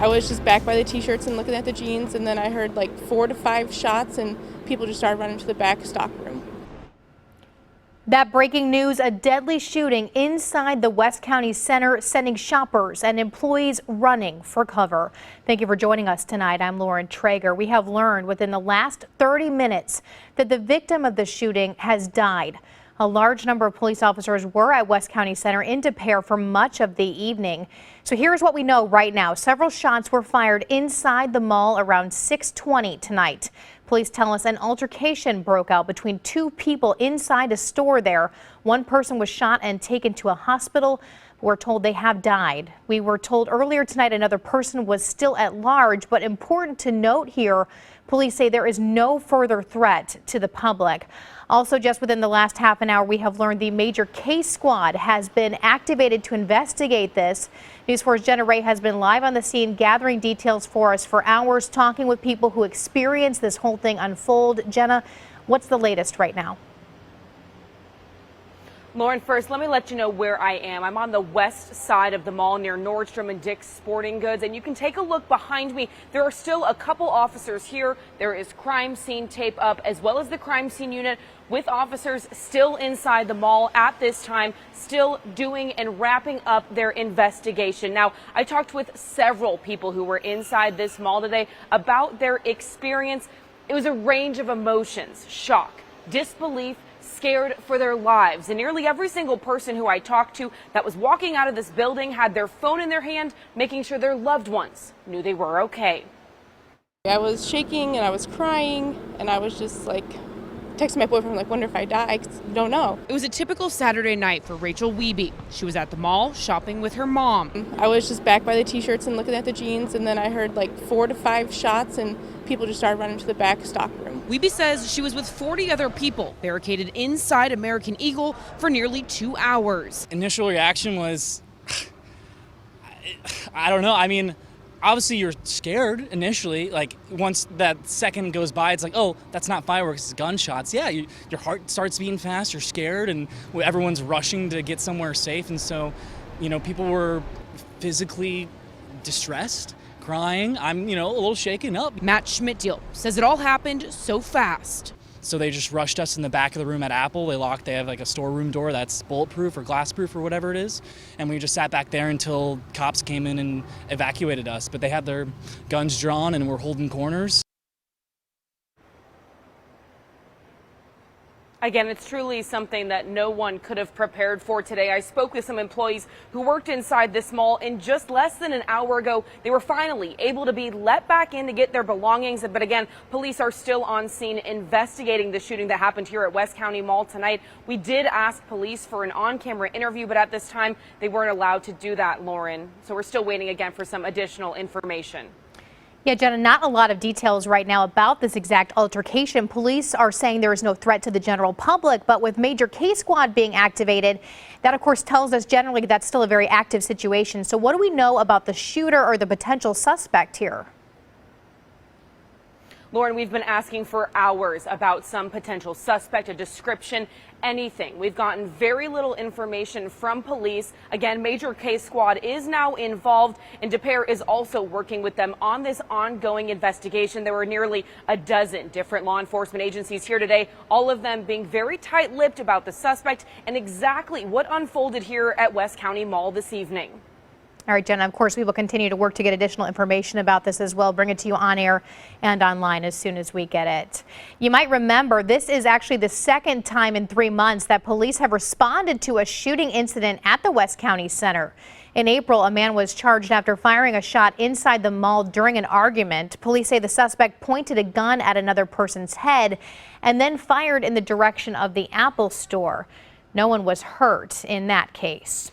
I was just back by the t-shirts and looking at the jeans, and then I heard like 4 to 5 shots and people just started running to the back stock room. That breaking news, a deadly shooting inside the West County Center, sending shoppers and employees running for cover. Thank you for joining us tonight. I'm Lauren Traeger. We have learned within the last 30 minutes that the victim of the shooting has died. A large number of police officers were at West County Center in Des Peres for much of the evening. So here's what we know right now. Several shots were fired inside the mall around 6:20 tonight. Police tell us an altercation broke out between two people inside a store there. One person was shot and taken to a hospital. We're told they have died. We were told earlier tonight another person was still at large, but important to note here, police say there is no further threat to the public. Also, just within the last half an hour, we have learned the major case squad has been activated to investigate this. News 4's Jenna Ray has been live on the scene, gathering details for us for hours, talking with people who experienced this whole thing unfold. Jenna, what's the latest right now? Lauren, first, let me let you know where I am. I'm on the west side of the mall near Nordstrom and Dick's Sporting Goods, and you can take a look behind me. There are still a couple officers here. There is crime scene tape up, as well as the crime scene unit with officers still inside the mall at this time, still doing and wrapping up their investigation. Now, I talked with several people who were inside this mall today about their experience. It was a range of emotions: shock, disbelief, scared for their lives. And nearly every single person who I talked to that was walking out of this building had their phone in their hand, making sure their loved ones knew they were okay. I was shaking and I was crying, and I was just like texting my boyfriend, like, wonder if I die, 'cause you don't know. It was a typical Saturday night for Rachel Wiebe. She was at the mall shopping with her mom. I was just back by the t-shirts and looking at the jeans, and then I heard like 4 to 5 shots and people just started running to the back stock room. Wiebe says she was with 40 other people barricaded inside American Eagle for nearly 2 hours. Initial reaction was, I don't know. I mean, obviously you're scared initially. Like once that second goes by, it's like, oh, that's not fireworks, it's gunshots. Yeah, your heart starts beating fast, you're scared, and everyone's rushing to get somewhere safe. And so, people were physically distressed, crying. I'm, a little shaken up. Matt Schmidtdeal says it all happened so fast. So they just rushed us in the back of the room at Apple. They have like a storeroom door that's bulletproof or glassproof or whatever it is. And we just sat back there until cops came in and evacuated us. But they had their guns drawn and were holding corners. Again, it's truly something that no one could have prepared for today. I spoke with some employees who worked inside this mall, and just less than an hour ago, they were finally able to be let back in to get their belongings. But again, police are still on scene investigating the shooting that happened here at West County Mall tonight. We did ask police for an on-camera interview, but at this time, they weren't allowed to do that, Lauren. So we're still waiting again for some additional information. Yeah, Jenna, not a lot of details right now about this exact altercation. Police are saying there is no threat to the general public, but with major case squad being activated, that of course tells us generally that's still a very active situation. So what do we know about the shooter or the potential suspect here? Lauren, we've been asking for hours about some potential suspect, a description, anything. We've gotten very little information from police. Again, major case squad is now involved, and Des Peres is also working with them on this ongoing investigation. There were nearly a dozen different law enforcement agencies here today, all of them being very tight-lipped about the suspect and exactly what unfolded here at West County Mall this evening. All right, Jenna, of course, we will continue to work to get additional information about this as well. Bring it to you on air and online as soon as we get it. You might remember this is actually the second time in 3 months that police have responded to a shooting incident at the West County Center. In April, a man was charged after firing a shot inside the mall during an argument. Police say the suspect pointed a gun at another person's head and then fired in the direction of the Apple store. No one was hurt in that case.